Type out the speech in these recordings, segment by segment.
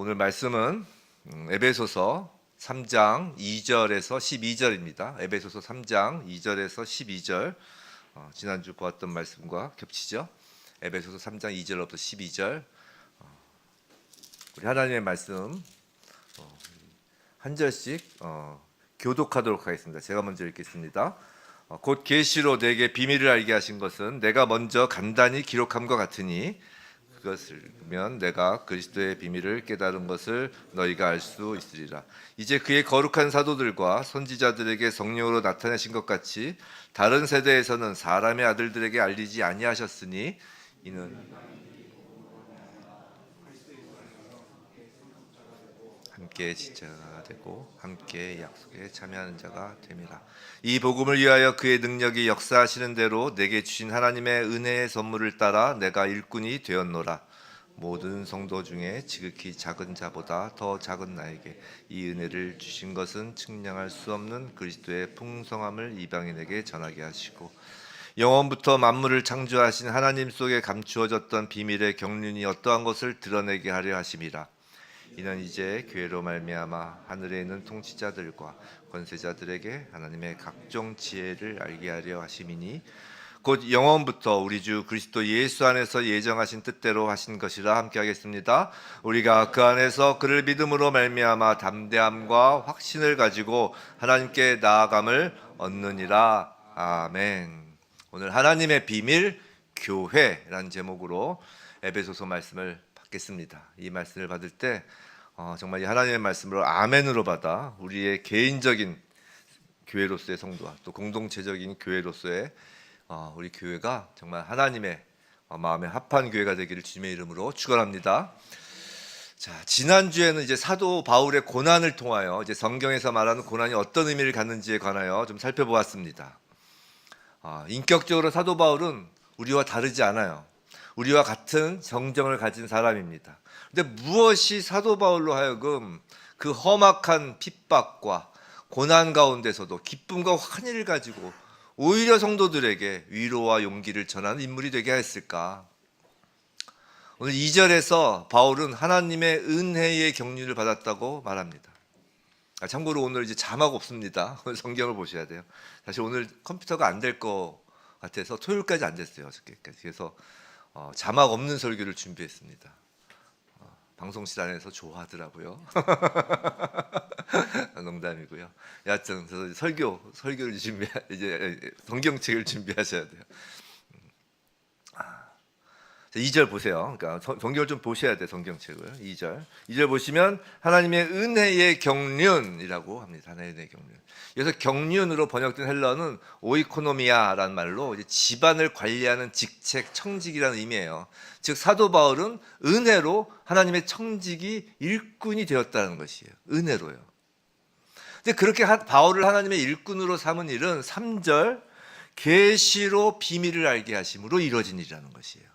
오늘 말씀은 에베소서 3장 2절에서 12절입니다. 에베소서 3장 2절에서 12절. 지난주 보았던 말씀과 겹치죠. 에베소서 3장 2절부터 12절. 우리 하나님의 말씀 한 절씩 교독하도록 하겠습니다. 제가 먼저 읽겠습니다. 곧 계시로 내게 비밀을 알게 하신 것은 내가 먼저 간단히 기록함과 같으니 그것을 보면 내가 그리스도의 비밀을 깨달은 것을 너희가 알 수 있으리라. 이제 그의 거룩한 사도들과 선지자들에게 성령으로 나타내신 것 같이 다른 세대에서는 사람의 아들들에게 알리지 아니하셨으니 이는 함께 지체가 되고 함께 약속에 참여하는 자가 됨이라. 이 복음을 위하여 그의 능력이 역사하시는 대로 내게 주신 하나님의 은혜의 선물을 따라 내가 일꾼이 되었노라. 모든 성도 중에 지극히 작은 자보다 더 작은 나에게 이 은혜를 주신 것은 측량할 수 없는 그리스도의 풍성함을 이방인에게 전하게 하시고 영원부터 만물을 창조하신 하나님 속에 감추어졌던 비밀의 경륜이 어떠한 것을 드러내게 하려 하심이라. 이는 이제 교회로 말미암아 하늘에 있는 통치자들과 권세자들에게 하나님의 각종 지혜를 알게 하려 하심이니 곧 영원부터 우리 주 그리스도 예수 안에서 예정하신 뜻대로 하신 것이라. 함께 하겠습니다. 우리가 그 안에서 그를 믿음으로 말미암아 담대함과 확신을 가지고 하나님께 나아감을 얻느니라. 아멘. 오늘 하나님의 비밀 교회라는 제목으로 에베소서 말씀을 받겠습니다. 이 말씀을 받을 때 정말 이 하나님의 말씀으로 아멘으로 받아 우리의 개인적인 교회로서의 성도와 또 공동체적인 교회로서의 우리 교회가 정말 하나님의 마음에 합한 교회가 되기를 주님의 이름으로 축원합니다. 자, 지난주에는 이제 사도 바울의 고난을 통하여 이제 성경에서 말하는 고난이 어떤 의미를 갖는지에 관하여 좀 살펴보았습니다. 인격적으로 사도 바울은 우리와 다르지 않아요. 우리와 같은 정정을 가진 사람입니다. 근데 무엇이 사도 바울로 하여금 그 험악한 핍박과 고난 가운데서도 기쁨과 환희를 가지고 오히려 성도들에게 위로와 용기를 전하는 인물이 되게 했을까? 오늘 2절에서 바울은 하나님의 은혜의 경륜을 받았다고 말합니다. 참고로 오늘 이제 자막 없습니다. 성경을 보셔야 돼요. 사실 오늘 컴퓨터가 안 될 것 같아서 토요일까지 안 됐어요. 어저께까지. 그래서 자막 없는 설교를 준비했습니다. 방송실 안에서 좋아하더라고요. 농담이고요. 여하튼 설교를 이제 성경책을 준비하셔야 돼요. 2절 보세요. 그러니까 성경을 좀 보셔야 돼요. 성경책을. 2절 보시면 하나님의 은혜의 경륜이라고 합니다. 하나님의 경륜. 여기서 경륜으로 번역된 헬라어는 오이코노미아라는 말로 이제 집안을 관리하는 직책, 청직이라는 의미예요. 즉 사도 바울은 은혜로 하나님의 청직이 일꾼이 되었다는 것이에요. 은혜로요. 근데 그렇게 바울을 하나님의 일꾼으로 삼은 일은 3절 계시로 비밀을 알게 하심으로 이루어진 일이라는 것이에요.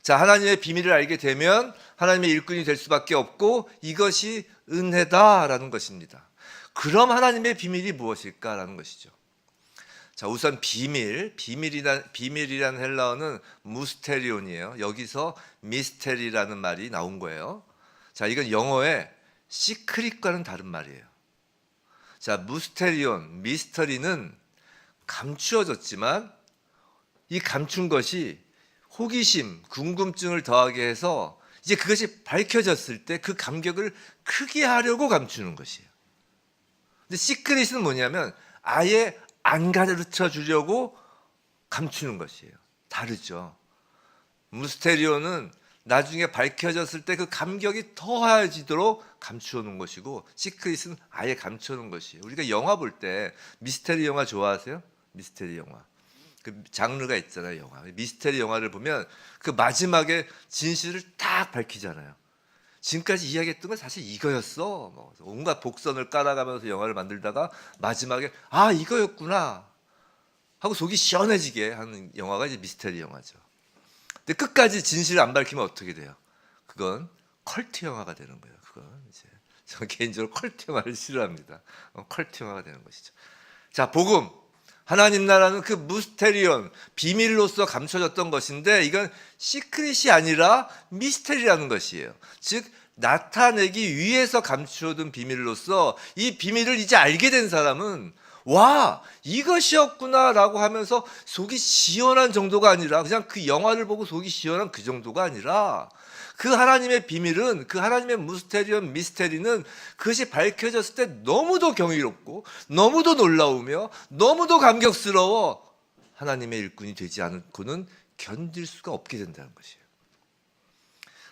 자, 하나님의 비밀을 알게 되면 하나님의 일꾼이 될 수밖에 없고 이것이 은혜다라는 것입니다. 그럼 하나님의 비밀이 무엇일까라는 것이죠. 자, 우선 비밀이라는 헬라어는 무스테리온이에요. 여기서 미스테리라는 말이 나온 거예요. 자, 이건 영어의 시크릿과는 다른 말이에요. 자, 무스테리온, 미스터리는 감추어졌지만 이 감춘 것이 호기심, 궁금증을 더하게 해서 이제 그것이 밝혀졌을 때 그 감격을 크게 하려고 감추는 것이에요. 근데 시크릿은 뭐냐면 아예 안 가르쳐 주려고 감추는 것이에요. 다르죠. 무스테리오는 나중에 밝혀졌을 때 그 감격이 더해지도록 감추어 놓은 것이고 시크릿은 아예 감춰 놓은 것이에요. 우리가 영화 볼 때 미스테리 영화 좋아하세요? 미스테리 영화. 그 장르가 있잖아요. 영화 미스테리 영화를 보면 그 마지막에 진실을 딱 밝히잖아요. 지금까지 이야기했던 건 사실 이거였어. 온갖 복선을 깔아가면서 영화를 만들다가 마지막에 이거였구나 하고 속이 시원해지게 하는 영화가 이제 미스테리 영화죠. 근데 끝까지 진실을 안 밝히면 어떻게 돼요? 그건 컬트 영화가 되는 거예요. 그건 이제 저는 개인적으로 컬트 영화를 싫어합니다. 컬트 영화가 되는 것이죠. 자, 복음. 하나님 나라는 그 무스테리온, 비밀로서 감춰졌던 것인데 이건 시크릿이 아니라 미스테리라는 것이에요. 즉 나타내기 위해서 감추어둔 비밀로서 이 비밀을 이제 알게 된 사람은 와, 이것이었구나 라고 하면서 속이 시원한 정도가 아니라, 그냥 그 영화를 보고 속이 시원한 그 정도가 아니라, 그 하나님의 비밀은, 그 하나님의 미스테리는 그것이 밝혀졌을 때 너무도 경이롭고 너무도 놀라우며 너무도 감격스러워 하나님의 일꾼이 되지 않고는 견딜 수가 없게 된다는 것이에요.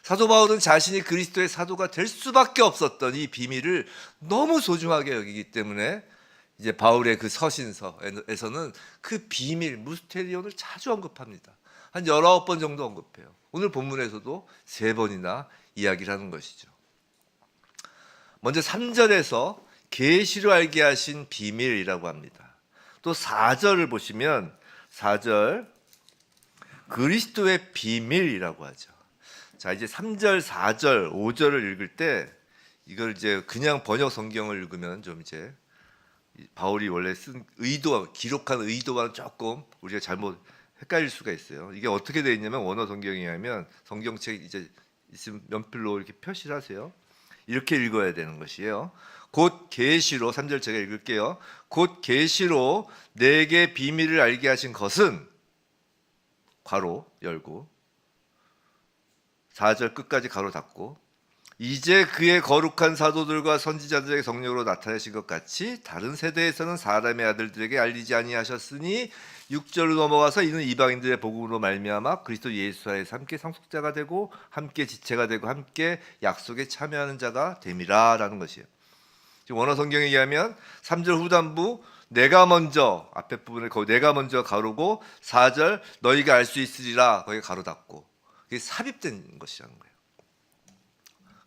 사도 바울은 자신이 그리스도의 사도가 될 수밖에 없었던 이 비밀을 너무 소중하게 여기기 때문에 이제 바울의 그 서신서에서는 그 비밀, 무스테리온을 자주 언급합니다. 한 19번 정도 언급해요. 오늘 본문에서도 3번이나 이야기를 하는 것이죠. 먼저 3절에서 계시로 알게 하신 비밀이라고 합니다. 또 4절을 보시면 4절 그리스도의 비밀이라고 하죠. 자, 이제 3절, 4절, 5절을 읽을 때 이걸 이제 그냥 번역 성경을 읽으면 좀 이제 바울이 원래 쓴 의도, 기록한 의도와는 조금 우리가 잘못 헷갈릴 수가 있어요. 이게 어떻게 되어 있냐면 원어 성경에 의하면 성경책 이제 있으면 연필로 이렇게 표시를 하세요. 이렇게 읽어야 되는 것이에요. 곧 계시로 3절 제가 읽을게요. 곧 계시로 내게 비밀을 알게 하신 것은 괄호 열고 4절 끝까지 가로 닫고 이제 그의 거룩한 사도들과 선지자들에게 성령으로 나타내신 것 같이 다른 세대에서는 사람의 아들들에게 알리지 아니하셨으니 6절로 넘어가서 이는 이방인들의 복음으로 말미암아 그리스도 예수 안에서 함께 상속자가 되고 함께 지체가 되고 함께 약속에 참여하는 자가 됨이라라는 것이에요. 지금 원어 성경에 의하면 3절 후반부 내가 먼저 앞에 부분을 거기 내가 먼저 가로고 4절 너희가 알 수 있으리라 거기 가로 닫고 그게 삽입된 것이라는 거예요.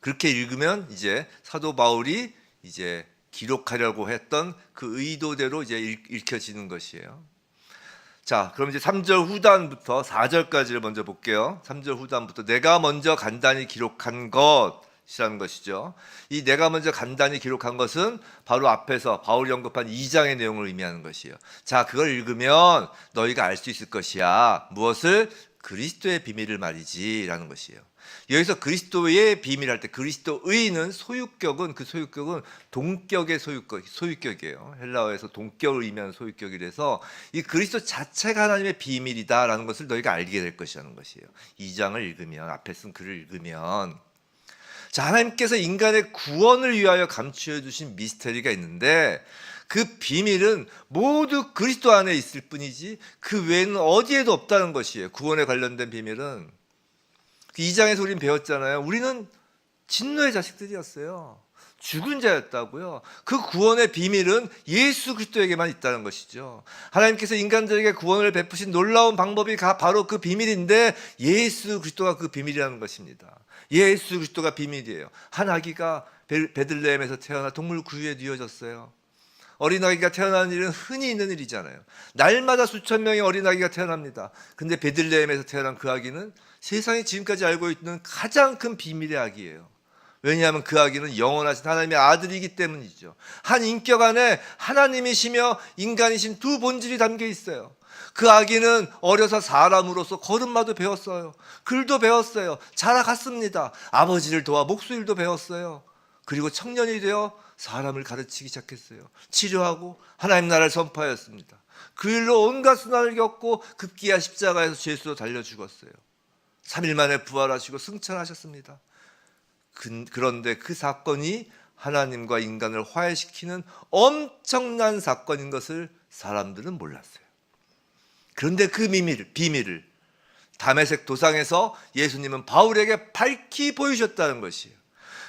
그렇게 읽으면 이제 사도 바울이 이제 기록하려고 했던 그 의도대로 이제 읽혀지는 것이에요. 자, 그럼 이제 3절 후단부터 4절까지를 먼저 볼게요. 3절 후단부터 내가 먼저 간단히 기록한 것이라는 것이죠. 이 내가 먼저 간단히 기록한 것은 바로 앞에서 바울이 언급한 2장의 내용을 의미하는 것이에요. 자, 그걸 읽으면 너희가 알 수 있을 것이야. 무엇을? 그리스도의 비밀을 말이지 라는 것이에요. 여기서 그리스도의 비밀할 때 그리스도의는 소유격은 그 소유격은 동격의 소유격이에요. 헬라어에서 동격을 의미하는 소유격이라서 이 그리스도 자체가 하나님의 비밀이다라는 것을 너희가 알게 될 것이라는 것이에요. 2장을 읽으면 앞에 쓴 글을 읽으면 자, 하나님께서 인간의 구원을 위하여 감추어 주신 미스터리가 있는데 그 비밀은 모두 그리스도 안에 있을 뿐이지 그 외에는 어디에도 없다는 것이에요. 구원에 관련된 비밀은 2장에서 우리는 배웠잖아요. 우리는 진노의 자식들이었어요. 죽은 자였다고요. 그 구원의 비밀은 예수 그리스도에게만 있다는 것이죠. 하나님께서 인간들에게 구원을 베푸신 놀라운 방법이 바로 그 비밀인데 예수 그리스도가 그 비밀이라는 것입니다. 예수 그리스도가 비밀이에요. 한 아기가 베들레헴에서 태어나 동물 구유에 뉘어졌어요. 어린아기가 태어나는 일은 흔히 있는 일이잖아요. 날마다 수천 명의 어린아기가 태어납니다. 근데 베들레헴에서 태어난 그 아기는 세상이 지금까지 알고 있는 가장 큰 비밀의 아기예요. 왜냐하면 그 아기는 영원하신 하나님의 아들이기 때문이죠. 한 인격 안에 하나님이시며 인간이신 두 본질이 담겨 있어요. 그 아기는 어려서 사람으로서 걸음마도 배웠어요. 글도 배웠어요. 자라갔습니다. 아버지를 도와 목수일도 배웠어요. 그리고 청년이 되어 사람을 가르치기 시작했어요. 치료하고 하나님 나라를 선포하였습니다. 그 일로 온갖 수난을 겪고 급기야 십자가에서 죄수로 달려 죽었어요. 3일 만에 부활하시고 승천하셨습니다. 그런데 그 사건이 하나님과 인간을 화해시키는 엄청난 사건인 것을 사람들은 몰랐어요. 그런데 그 비밀을 다메섹 도상에서 예수님은 바울에게 밝히 보이셨다는 것이에요.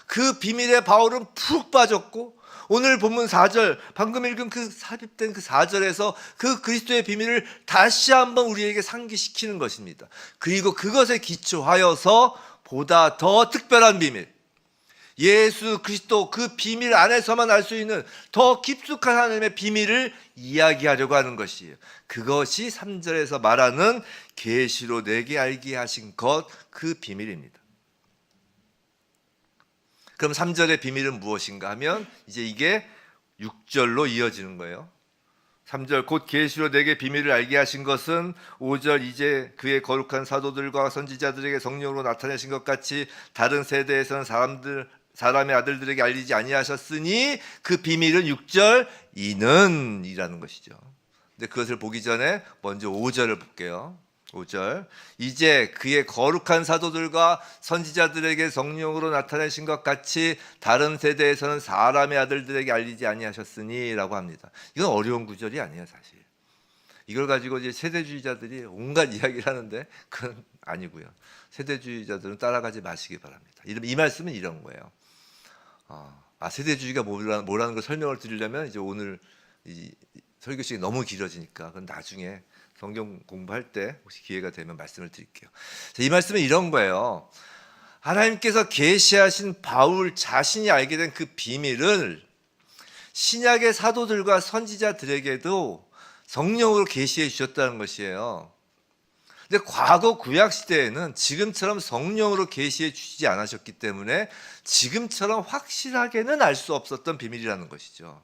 그 비밀에 바울은 푹 빠졌고 오늘 본문 4절 방금 읽은 그 삽입된 그 4절에서 그 그리스도의 비밀을 다시 한번 우리에게 상기시키는 것입니다. 그리고 그것에 기초하여서 보다 더 특별한 비밀 예수 그리스도 그 비밀 안에서만 알 수 있는 더 깊숙한 하나님의 비밀을 이야기하려고 하는 것이에요. 그것이 3절에서 말하는 계시로 내게 알게 하신 것 그 비밀입니다. 그럼 3절의 비밀은 무엇인가 하면 이제 이게 6절로 이어지는 거예요. 3절 곧 계시로 내게 비밀을 알게 하신 것은 5절 이제 그의 거룩한 사도들과 선지자들에게 성령으로 나타내신 것 같이 다른 세대에서는 사람의 아들들에게 알리지 아니하셨으니 그 비밀은 6절 이는 이라는 것이죠. 근데 그것을 보기 전에 먼저 5절을 볼게요. 5절 이제 그의 거룩한 사도들과 선지자들에게 성령으로 나타내신 것 같이 다른 세대에서는 사람의 아들들에게 알리지 아니하셨으니 라고 합니다. 이건 어려운 구절이 아니에요. 사실 이걸 가지고 이제 세대주의자들이 온갖 이야기를 하는데 그건 아니고요. 세대주의자들은 따라가지 마시기 바랍니다. 이 말씀은 이런 거예요. 세대주의가 뭐라는 걸 설명을 드리려면 이제 오늘 이 설교 시간이 너무 길어지니까 그건 나중에 성경 공부할 때 혹시 기회가 되면 말씀을 드릴게요. 이 말씀은 이런 거예요. 하나님께서 계시하신 바울 자신이 알게 된 그 비밀을 신약의 사도들과 선지자들에게도 성령으로 계시해 주셨다는 것이에요. 근데 과거 구약 시대에는 지금처럼 성령으로 계시해 주시지 않으셨기 때문에 지금처럼 확실하게는 알 수 없었던 비밀이라는 것이죠.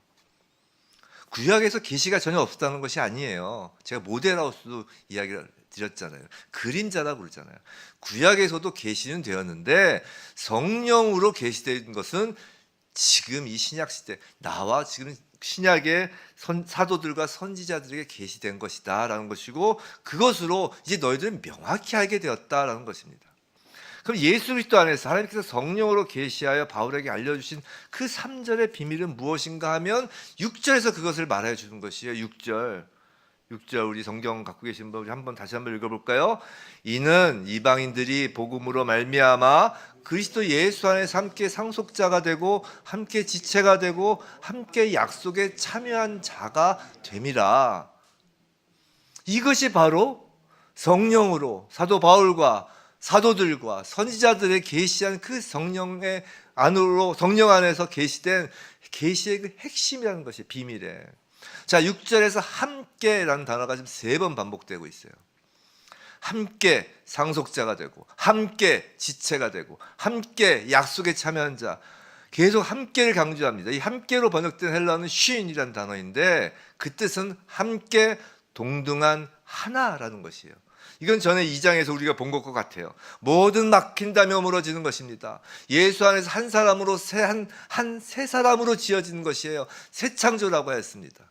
구약에서 계시가 전혀 없었다는 것이 아니에요. 제가 모델하우스도 이야기를 드렸잖아요. 그림자라고 그러잖아요. 구약에서도 계시는 되었는데 성령으로 계시된 것은 지금 이 신약 시대 나와 지금 신약의 사도들과 선지자들에게 계시된 것이다라는 것이고 그것으로 이제 너희들은 명확히 알게 되었다라는 것입니다. 그럼 예수 그리스도 안에서 하나님께서 성령으로 계시하여 바울에게 알려주신 그 3절의 비밀은 무엇인가 하면 6절에서 그것을 말해 주는 것이에요. 6절 우리 성경 갖고 계신 분 우리 다시 한번 읽어볼까요? 이는 이방인들이 복음으로 말미암아 그리스도 예수 안에서 함께 상속자가 되고 함께 지체가 되고 함께 약속에 참여한 자가 됨이라. 이것이 바로 성령으로 사도 바울과 사도들과 선지자들의 계시한 그 성령의 안으로 성령 안에서 계시된 계시의 그 핵심이라는 것이 비밀에. 자, 6절에서 함께라는 단어가 지금 3번 반복되고 있어요. 함께 상속자가 되고 함께 지체가 되고 함께 약속에 참여한 자. 계속 함께를 강조합니다. 이 함께로 번역된 헬라어는 쉰이라는 단어인데 그 뜻은 함께 동등한 하나라는 것이에요. 이건 전에 2장에서 우리가 본 것과 같아요. 모든 막힌다며 무너지는 것입니다. 예수 안에서 한 사람으로 세 사람으로 지어지는 것이에요. 새 창조라고 했습니다.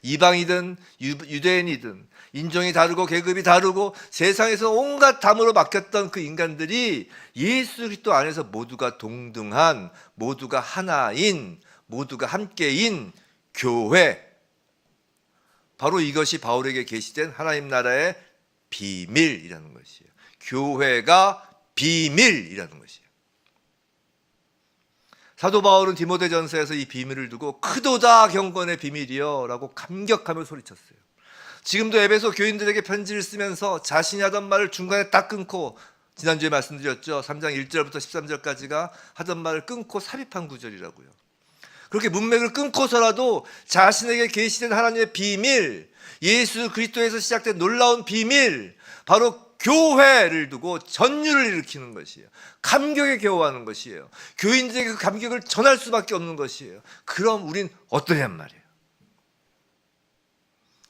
이방이든 유대인이든 인종이 다르고 계급이 다르고 세상에서 온갖 담으로 막혔던 그 인간들이 예수 그리스도 안에서 모두가 동등한, 모두가 하나인, 모두가 함께인 교회. 바로 이것이 바울에게 계시된 하나님 나라의 비밀이라는 것이에요. 교회가 비밀이라는 것이에요. 사도 바울은 디모데전서에서 이 비밀을 두고 크도다 경건의 비밀이여 라고 감격하며 소리쳤어요. 지금도 에베소 교인들에게 편지를 쓰면서 자신이 하던 말을 중간에 딱 끊고, 지난주에 말씀드렸죠. 3장 1절부터 13절까지가 하던 말을 끊고 삽입한 구절이라고요. 그렇게 문맥을 끊고서라도 자신에게 계시된 하나님의 비밀, 예수 그리스도에서 시작된 놀라운 비밀, 바로 교회를 두고 전율을 일으키는 것이에요. 감격에 겨워하는 것이에요. 교인들에게 그 감격을 전할 수밖에 없는 것이에요. 그럼 우린 어떠냔 말이에요.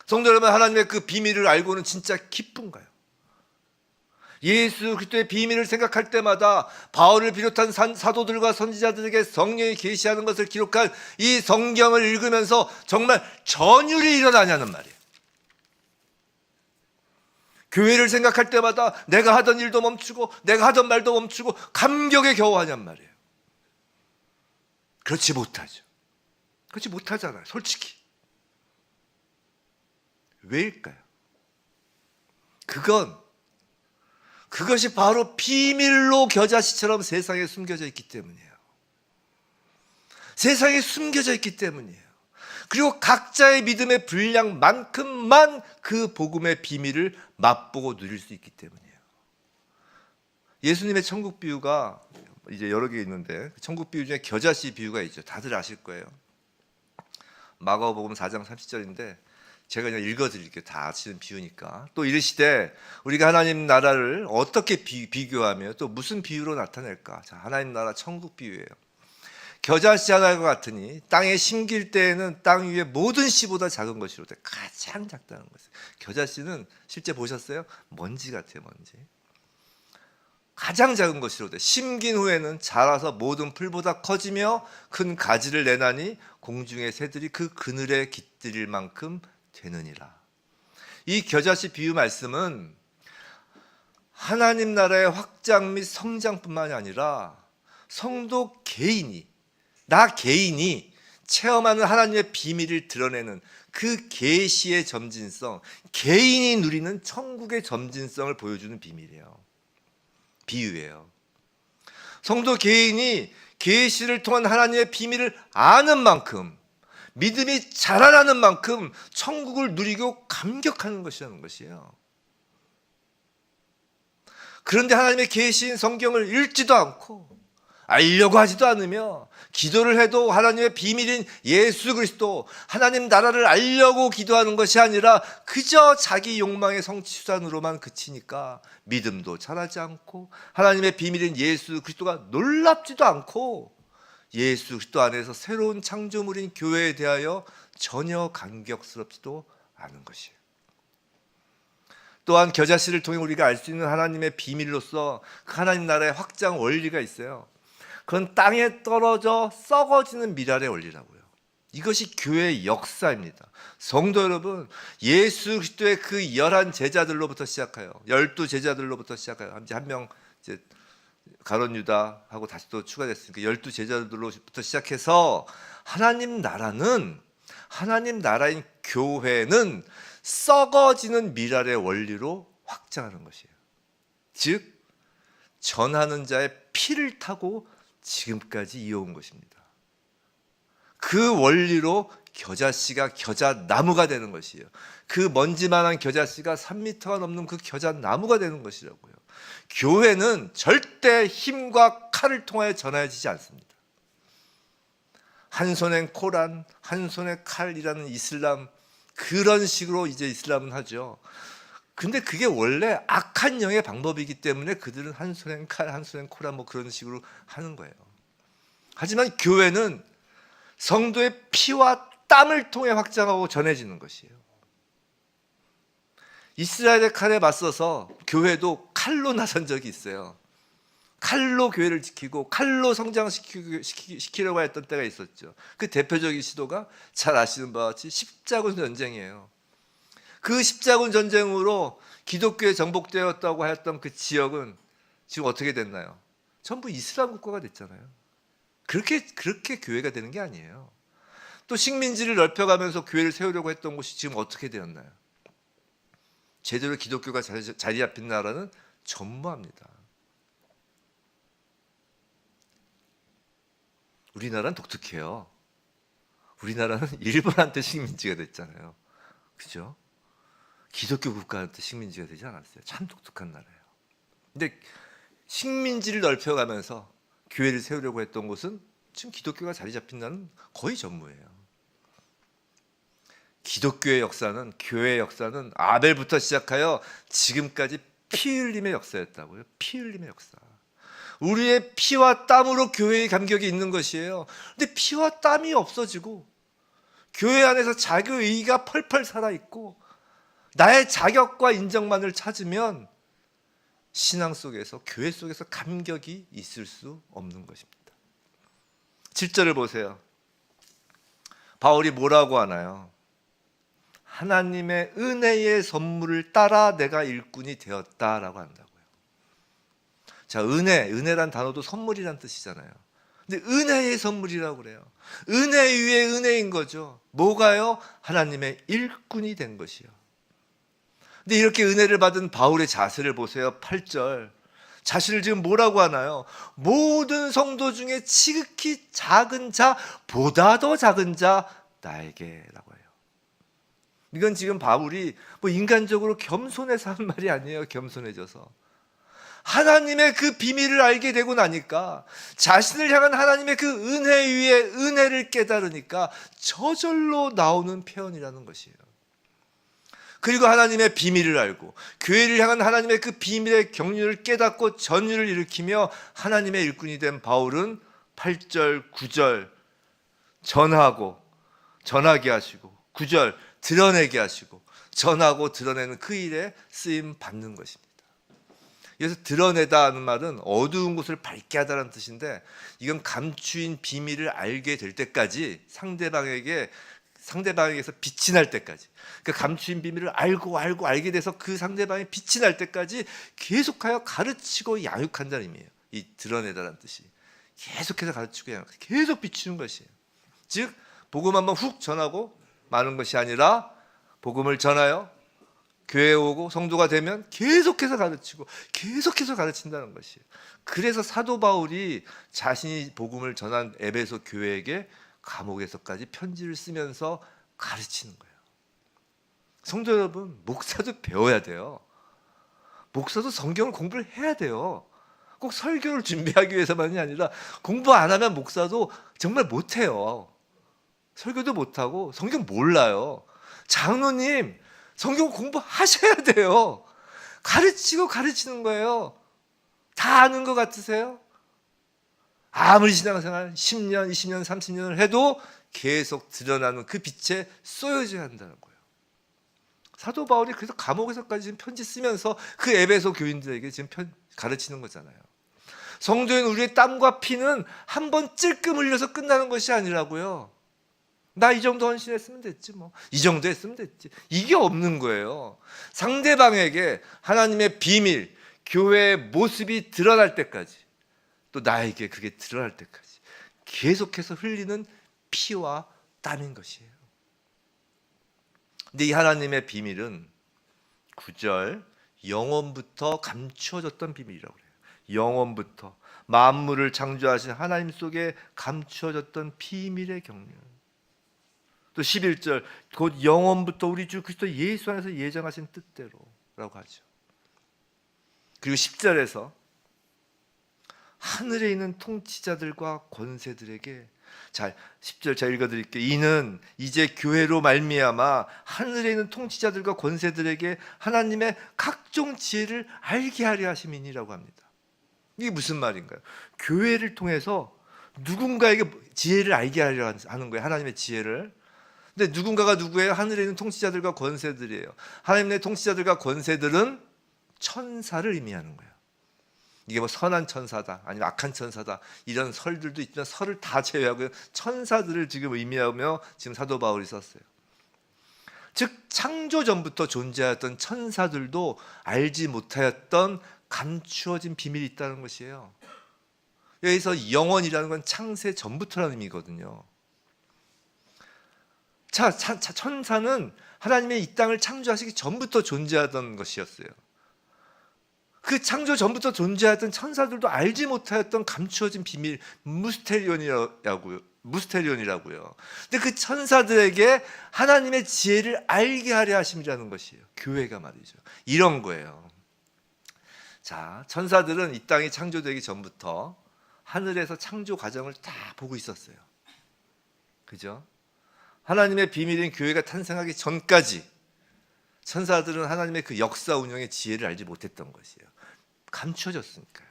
성도 여러분, 하나님의 그 비밀을 알고는 진짜 기쁜가요? 예수 그리스도의 비밀을 생각할 때마다 바울을 비롯한 사도들과 선지자들에게 성령이 계시하는 것을 기록한 이 성경을 읽으면서 정말 전율이 일어나냐는 말이에요. 교회를 생각할 때마다 내가 하던 일도 멈추고 내가 하던 말도 멈추고 감격에 겨워하냔 말이에요. 그렇지 못하죠. 그렇지 못하잖아요. 솔직히. 왜일까요? 그것이 바로 비밀로 겨자씨처럼 세상에 숨겨져 있기 때문이에요. 세상에 숨겨져 있기 때문이에요. 그리고 각자의 믿음의 분량만큼만 그 복음의 비밀을 맛보고 누릴 수 있기 때문이에요. 예수님의 천국 비유가 이제 여러 개 있는데 천국 비유 중에 겨자씨 비유가 있죠. 다들 아실 거예요. 마가복음 4장 30절인데 제가 그냥 읽어드릴게요. 다 아시는 비유니까. 또 이르시되 우리가 하나님 나라를 어떻게 비교하며 또 무슨 비유로 나타낼까? 자, 하나님 나라 천국 비유예요. 겨자씨 하나가 같으니 땅에 심길 때에는 땅 위의 모든 씨보다 작은 것이로되 가장 작다는 것이에요. 겨자씨는 실제 보셨어요? 먼지 같아요, 먼지. 가장 작은 것이로되 심긴 후에는 자라서 모든 풀보다 커지며 큰 가지를 내나니 공중의 새들이 그 그늘에 깃들일 만큼 되느니라. 이 겨자씨 비유 말씀은 하나님 나라의 확장 및 성장뿐만이 아니라 성도 개인이, 나 개인이 체험하는 하나님의 비밀을 드러내는 그 계시의 점진성, 개인이 누리는 천국의 점진성을 보여주는 비밀이에요. 비유예요. 성도 개인이 계시를 통한 하나님의 비밀을 아는 만큼, 믿음이 자라나는 만큼 천국을 누리고 감격하는 것이라는 것이에요. 그런데 하나님의 계시인 성경을 읽지도 않고 알려고 하지도 않으며 기도를 해도 하나님의 비밀인 예수 그리스도, 하나님 나라를 알려고 기도하는 것이 아니라 그저 자기 욕망의 성취수단으로만 그치니까 믿음도 자라지 않고 하나님의 비밀인 예수 그리스도가 놀랍지도 않고 예수 그리스도 안에서 새로운 창조물인 교회에 대하여 전혀 감격스럽지도 않은 것이에요. 또한 겨자씨를 통해 우리가 알 수 있는 하나님의 비밀로서 그 하나님 나라의 확장 원리가 있어요. 그건 땅에 떨어져 썩어지는 미랄의 원리라고요. 이것이 교회의 역사입니다. 성도 여러분, 예수 그리스도의 그 11 제자들로부터 시작해요. 12 제자들로부터 시작해요. 이제 한 명 이제 가룟 유다하고 다시 또 추가됐으니까 12 제자들로부터 시작해서 하나님 나라는, 하나님 나라인 교회는 썩어지는 미랄의 원리로 확장하는 것이에요. 즉 전하는 자의 피를 타고 지금까지 이어온 것입니다. 그 원리로 겨자씨가 겨자나무가 되는 것이에요. 그 먼지만한 겨자씨가 3m가 넘는 그 겨자나무가 되는 것이라고요. 교회는 절대 힘과 칼을 통하여 전해지지 않습니다. 한 손엔 코란, 한 손에 칼이라는 이슬람, 그런 식으로 이제 이슬람은 하죠. 근데 그게 원래 악한 영의 방법이기 때문에 그들은 한 손엔 칼, 한 손엔 코란 뭐 그런 식으로 하는 거예요. 하지만 교회는 성도의 피와 땀을 통해 확장하고 전해지는 것이에요. 이스라엘의 칼에 맞서서 교회도 칼로 나선 적이 있어요. 칼로 교회를 지키고 칼로 성장시키려고 했던 때가 있었죠. 그 대표적인 시도가 잘 아시는 바와 같이 십자군 전쟁이에요. 그 십자군 전쟁으로 기독교에 정복되었다고 하였던 그 지역은 지금 어떻게 됐나요? 전부 이슬람 국가가 됐잖아요. 그렇게 교회가 되는 게 아니에요. 또 식민지를 넓혀가면서 교회를 세우려고 했던 곳이 지금 어떻게 되었나요? 제대로 기독교가 자리 잡힌 나라는 전무합니다. 우리나라는 독특해요. 우리나라는 일본한테 식민지가 됐잖아요. 그죠? 기독교 국가한테 식민지가 되지 않았어요. 참 독특한 나라예요. 근데 식민지를 넓혀가면서 교회를 세우려고 했던 곳은 지금 기독교가 자리 잡힌 나라는 거의 전무예요. 기독교의 역사는, 교회의 역사는 아벨부터 시작하여 지금까지 피 흘림의 역사였다고요. 피 흘림의 역사. 우리의 피와 땀으로 교회의 감격이 있는 것이에요. 근데 피와 땀이 없어지고 교회 안에서 자기의의가 펄펄 살아있고 나의 자격과 인정만을 찾으면 신앙 속에서, 교회 속에서 감격이 있을 수 없는 것입니다. 7절을 보세요. 바울이 뭐라고 하나요? 하나님의 은혜의 선물을 따라 내가 일꾼이 되었다라고 한다고요. 자, 은혜란 단어도 선물이란 뜻이잖아요. 근데 은혜의 선물이라고 그래요. 은혜 위에 은혜인 거죠. 뭐가요? 하나님의 일꾼이 된 것이요. 근데 이렇게 은혜를 받은 바울의 자세를 보세요. 8절. 자신을 지금 뭐라고 하나요? 모든 성도 중에 지극히 작은 자, 보다 더 작은 자 나에게라고 해요. 이건 지금 바울이 뭐 인간적으로 겸손해서 한 말이 아니에요. 겸손해져서. 하나님의 그 비밀을 알게 되고 나니까, 자신을 향한 하나님의 그 은혜 위에 은혜를 깨달으니까 저절로 나오는 표현이라는 것이에요. 그리고 하나님의 비밀을 알고 교회를 향한 하나님의 그 비밀의 경륜을 깨닫고 전율을 일으키며 하나님의 일꾼이 된 바울은 8절, 9절 전하게 하시고 9절 드러내게 하시고 전하고 드러내는 그 일에 쓰임 받는 것입니다. 그래서 드러내다 하는 말은 어두운 곳을 밝게 하다는 뜻인데, 이건 감추인 비밀을 알게 될 때까지 상대방에게서 빛이 날 때까지, 그 감추인 비밀을 알게 돼서 그 상대방의 빛이 날 때까지 계속하여 가르치고 양육한다는 의미예요. 이 드러내다라는 뜻이 계속해서 가르치고 계속 비추는 것이에요. 즉 복음 한번 훅 전하고 마는 것이 아니라 복음을 전하여 교회에 오고 성도가 되면 계속해서 가르치고 계속해서 가르친다는 것이에요. 그래서 사도 바울이 자신이 복음을 전한 에베소 교회에게 감옥에서까지 편지를 쓰면서 가르치는 거예요. 성도 여러분, 목사도 배워야 돼요. 목사도 성경을 공부를 해야 돼요. 꼭 설교를 준비하기 위해서만이 아니라 공부 안 하면 목사도 정말 못해요. 설교도 못하고 성경 몰라요. 장로님, 성경 공부하셔야 돼요. 가르치고 가르치는 거예요. 다 아는 것 같으세요? 아무리 신앙생활 10년, 20년, 30년을 해도 계속 드러나는 그 빛에 쏘여져야 한다는 거예요. 사도 바울이 그래서 감옥에서까지 지금 편지 쓰면서 그 에베소 교인들에게 지금 가르치는 거잖아요. 성도인 우리의 땀과 피는 한 번 찔끔 흘려서 끝나는 것이 아니라고요. 나 이 정도 헌신했으면 됐지 뭐. 이 정도 했으면 됐지. 이게 없는 거예요. 상대방에게 하나님의 비밀, 교회의 모습이 드러날 때까지, 또 나에게 그게 드러날 때까지 계속해서 흘리는 피와 땀인 것이에요. 근데 이 하나님의 비밀은 9절 영원부터 감추어졌던 비밀이라고 그래요. 영원부터 만물을 창조하신 하나님 속에 감추어졌던 비밀의 경륜. 또 11절 곧 영원부터 우리 주 그리스도 예수 안에서 예정하신 뜻대로라고 하죠. 그리고 10절에서 하늘에 있는 통치자들과 권세들에게, 자 10절 제가 읽어드릴게요. 이는 이제 교회로 말미암아 하늘에 있는 통치자들과 권세들에게 하나님의 각종 지혜를 알게 하려 하심이니라고 합니다. 이게 무슨 말인가요? 교회를 통해서 누군가에게 지혜를 알게 하려 하는 거예요. 하나님의 지혜를. 근데 누군가가 누구예요? 하늘에 있는 통치자들과 권세들이에요. 하나님의 통치자들과 권세들은 천사를 의미하는 거예요. 이게 뭐 선한 천사다 아니면 악한 천사다 이런 설들도 있지만 설을 다 제외하고 천사들을 지금 의미하며 지금 사도 바울이 썼어요. 즉 창조 전부터 존재하였던 천사들도 알지 못하였던 감추어진 비밀이 있다는 것이에요. 여기서 영원이라는 건 창세 전부터라는 의미거든요. 천사는 하나님의 이 땅을 창조하시기 전부터 존재하던 것이었어요. 그 창조 전부터 존재하던 천사들도 알지 못하였던 감추어진 비밀, 무스테리온이라고요. 근데 그 천사들에게 하나님의 지혜를 알게 하려 하심이라는 것이에요. 교회가 말이죠. 이런 거예요. 자, 천사들은 이 땅이 창조되기 전부터 하늘에서 창조 과정을 다 보고 있었어요. 그죠? 하나님의 비밀인 교회가 탄생하기 전까지 천사들은 하나님의 그 역사 운영의 지혜를 알지 못했던 것이에요. 감추어졌으니까요.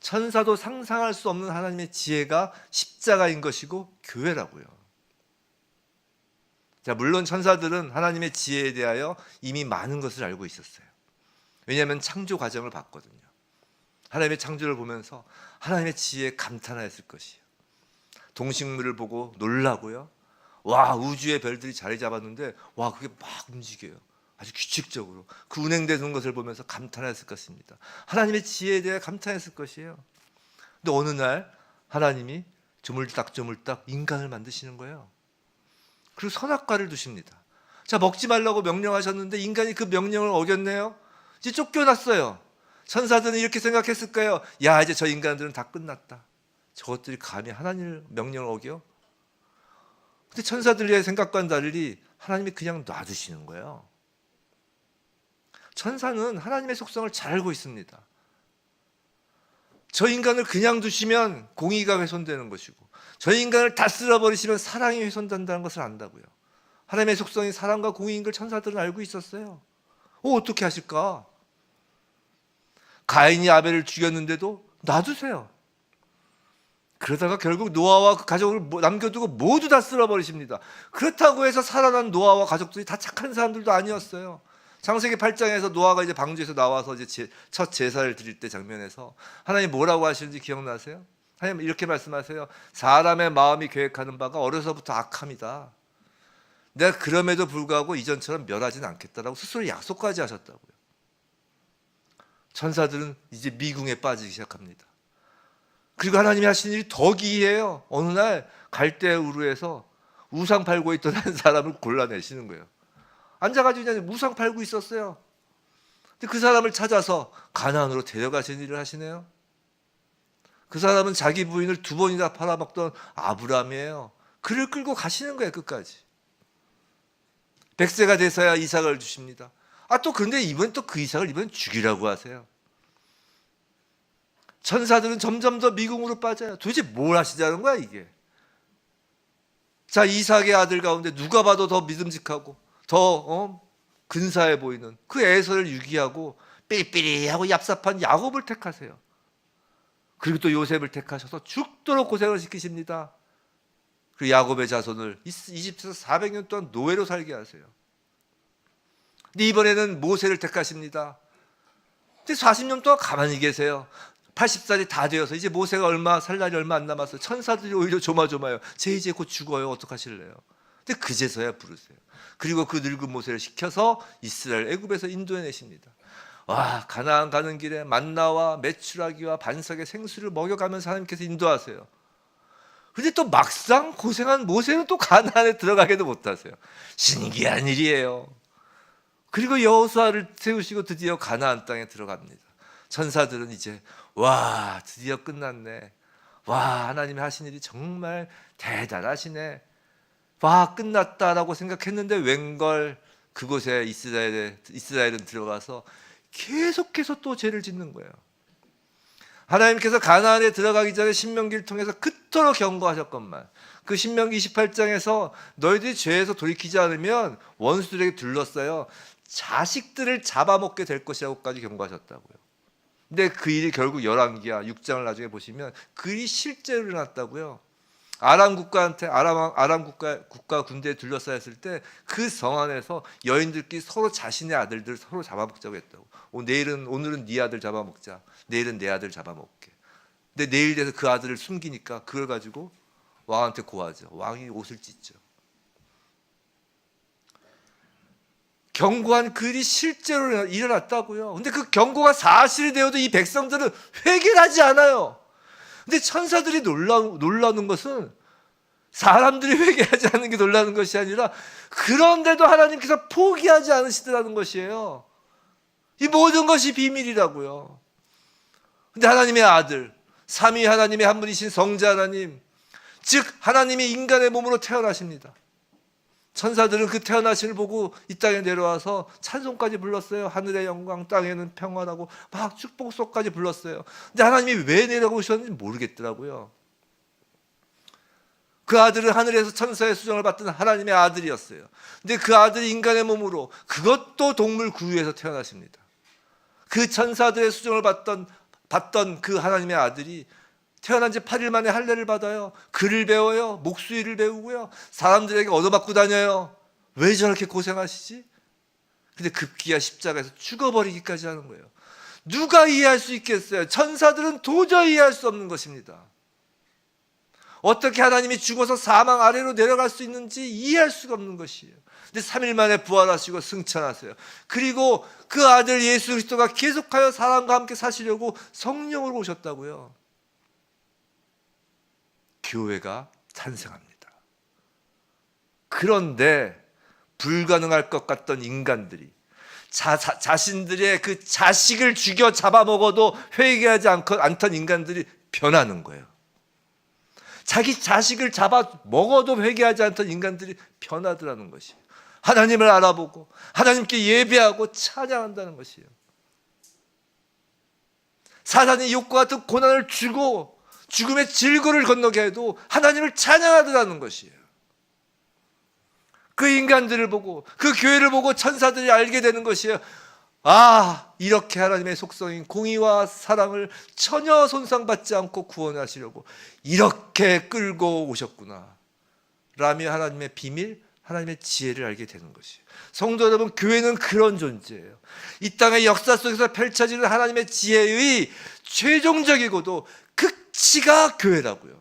천사도 상상할 수 없는 하나님의 지혜가 십자가인 것이고 교회라고요. 자, 물론 천사들은 하나님의 지혜에 대하여 이미 많은 것을 알고 있었어요. 왜냐하면 창조 과정을 봤거든요. 하나님의 창조를 보면서 하나님의 지혜에 감탄하였을 것이에요. 동식물을 보고 놀라고요. 와, 우주의 별들이 자리 잡았는데 와, 그게 막 움직여요. 아주 규칙적으로 그 운행되는 것을 보면서 감탄했을 것입니다. 하나님의 지혜에 대해 감탄했을 것이에요. 근데 어느 날 하나님이 조물딱 인간을 만드시는 거예요. 그리고 선악과를 두십니다. 자, 먹지 말라고 명령하셨는데 인간이 그 명령을 어겼네요. 이제 쫓겨났어요. 천사들은 이렇게 생각했을까요? 야, 이제 저 인간들은 다 끝났다. 저것들이 감히 하나님의 명령을 어겨? 근데 천사들의 생각과는 달리 하나님이 그냥 놔두시는 거예요. 천사는 하나님의 속성을 잘 알고 있습니다. 저 인간을 그냥 두시면 공의가 훼손되는 것이고, 저 인간을 다 쓸어버리시면 사랑이 훼손된다는 것을 안다고요. 하나님의 속성이 사랑과 공의인 걸 천사들은 알고 있었어요. 어떻게 하실까? 가인이 아벨을 죽였는데도 놔두세요. 그러다가 결국 노아와 그 가족을 남겨두고 모두 다 쓸어버리십니다. 그렇다고 해서 살아난 노아와 가족들이 다 착한 사람들도 아니었어요. 창세기 8장에서 노아가 이제 방주에서 나와서 이제 첫 제사를 드릴 때 장면에서 하나님 뭐라고 하시는지 기억나세요? 하나님 이렇게 말씀하세요. 사람의 마음이 계획하는 바가 어려서부터 악함이다. 내가 그럼에도 불구하고 이전처럼 멸하지는 않겠다라고 스스로 약속까지 하셨다고요. 천사들은 이제 미궁에 빠지기 시작합니다. 그리고 하나님이 하신 일이 더 기이해요. 어느 날 갈대 우르에서 우상 팔고 있던 한 사람을 골라내시는 거예요. 앉아가지고 그냥 우상 팔고 있었어요. 근데 그 사람을 찾아서 가나안으로 데려가시는 일을 하시네요. 그 사람은 자기 부인을 2번이나 팔아먹던 아브라함이에요. 그를 끌고 가시는 거예요, 끝까지. 100세가 돼서야 이삭을 주십니다. 또 그런데 이번엔 또 그 이삭을 이번엔 죽이라고 하세요. 천사들은 점점 더 미궁으로 빠져요. 도대체 뭘 하시자는 거야, 이게? 자, 이삭의 아들 가운데 누가 봐도 더 믿음직하고 더 근사해 보이는 그 에서를 유기하고 삐리삐리하고 얍삽한 야곱을 택하세요. 그리고 또 요셉을 택하셔서 죽도록 고생을 시키십니다. 그리고 야곱의 자손을 이집트에서 400년 동안 노예로 살게 하세요. 근데 이번에는 모세를 택하십니다. 근데 40년 동안 가만히 계세요. 80살이 다 되어서 이제 모세가 살 날이 얼마 안 남았어요. 천사들이 오히려 조마조마해요. 쟤 이제 곧 죽어요. 어떡하실래요? 근데 그제서야 부르세요. 그리고 그 늙은 모세를 시켜서 이스라엘 애굽에서 인도해내십니다. 와, 가나안 가는 길에 만나와 메추라기와 반석의 생수를 먹여가면서 하나님께서 인도하세요. 근데 또 막상 고생한 모세는 또 가나안에 들어가게도 못하세요. 신기한 일이에요. 그리고 여호수아를 세우시고 드디어 가나안 땅에 들어갑니다. 천사들은 이제 와, 드디어 끝났네. 와, 하나님이 하신 일이 정말 대단하시네. 와, 끝났다라고 생각했는데 웬걸 그곳에 이스라엘은 들어가서 계속해서 또 죄를 짓는 거예요. 하나님께서 가나안에 들어가기 전에 신명기를 통해서 그토록 경고하셨건만 그 신명기 28장에서 너희들이 죄에서 돌이키지 않으면 원수들에게 둘러싸여 자식들을 잡아먹게 될 것이라고까지 경고하셨다고요. 근데 그 일이 결국 열왕기야 6장을 나중에 보시면 그 일이 실제로 일어났다고요. 아람 국가 군대에 둘러싸였을 때 그 성 안에서 여인들끼리 서로 자신의 아들들 서로 잡아먹자고 했다고. 오늘은 네 아들 잡아먹자. 내일은 내 아들 잡아먹게. 근데 내일 돼서 그 아들을 숨기니까 그걸 가지고 왕한테 고하죠. 왕이 옷을 찢죠. 경고한 그 일이 실제로 일어났다고요. 근데 그 경고가 사실이 되어도 이 백성들은 회개를 하지 않아요. 근데 천사들이 놀라는 것은 사람들이 회개하지 않는 게 놀라는 것이 아니라 그런데도 하나님께서 포기하지 않으시더라는 것이에요. 이 모든 것이 비밀이라고요. 근데 하나님의 아들, 삼위 하나님의 한 분이신 성자 하나님, 즉 하나님이 인간의 몸으로 태어나십니다. 천사들은 그 태어나심을 보고 이 땅에 내려와서 찬송까지 불렀어요. 하늘의 영광, 땅에는 평화라고 막 축복속까지 불렀어요. 근데 하나님이 왜 내려오셨는지 모르겠더라고요. 그 아들은 하늘에서 천사의 수정을 받던 하나님의 아들이었어요. 근데 그 아들이 인간의 몸으로 그것도 동물 구유에서 태어나십니다. 그 천사들의 수정을 받던 그 하나님의 아들이 태어난 지 8일 만에 할례를 받아요. 글을 배워요. 목수일을 배우고요. 사람들에게 얻어맞고 다녀요. 왜 저렇게 고생하시지? 근데 급기야 십자가에서 죽어버리기까지 하는 거예요. 누가 이해할 수 있겠어요? 천사들은 도저히 이해할 수 없는 것입니다. 어떻게 하나님이 죽어서 사망 아래로 내려갈 수 있는지 이해할 수가 없는 것이에요. 근데 3일 만에 부활하시고 승천하세요. 그리고 그 아들 예수 그리스도가 계속하여 사람과 함께 사시려고 성령으로 오셨다고요. 교회가 탄생합니다. 그런데 불가능할 것 같던 인간들이 자신들의 그 자식을 죽여 잡아먹어도 회개하지 않던 인간들이 변하는 거예요. 자기 자식을 잡아먹어도 회개하지 않던 인간들이 변하더라는 것이에요. 하나님을 알아보고 하나님께 예배하고 찬양한다는 것이에요. 사단이 욕과 같은 고난을 주고 죽음의 질고를 건너게 해도 하나님을 찬양하더라는 것이에요. 그 인간들을 보고 그 교회를 보고 천사들이 알게 되는 것이에요. 이렇게 하나님의 속성인 공의와 사랑을 전혀 손상받지 않고 구원하시려고 이렇게 끌고 오셨구나 라며 하나님의 비밀, 하나님의 지혜를 알게 되는 것이에요. 성도 여러분, 교회는 그런 존재예요. 이 땅의 역사 속에서 펼쳐지는 하나님의 지혜의 최종적이고도 극치가 교회라고요.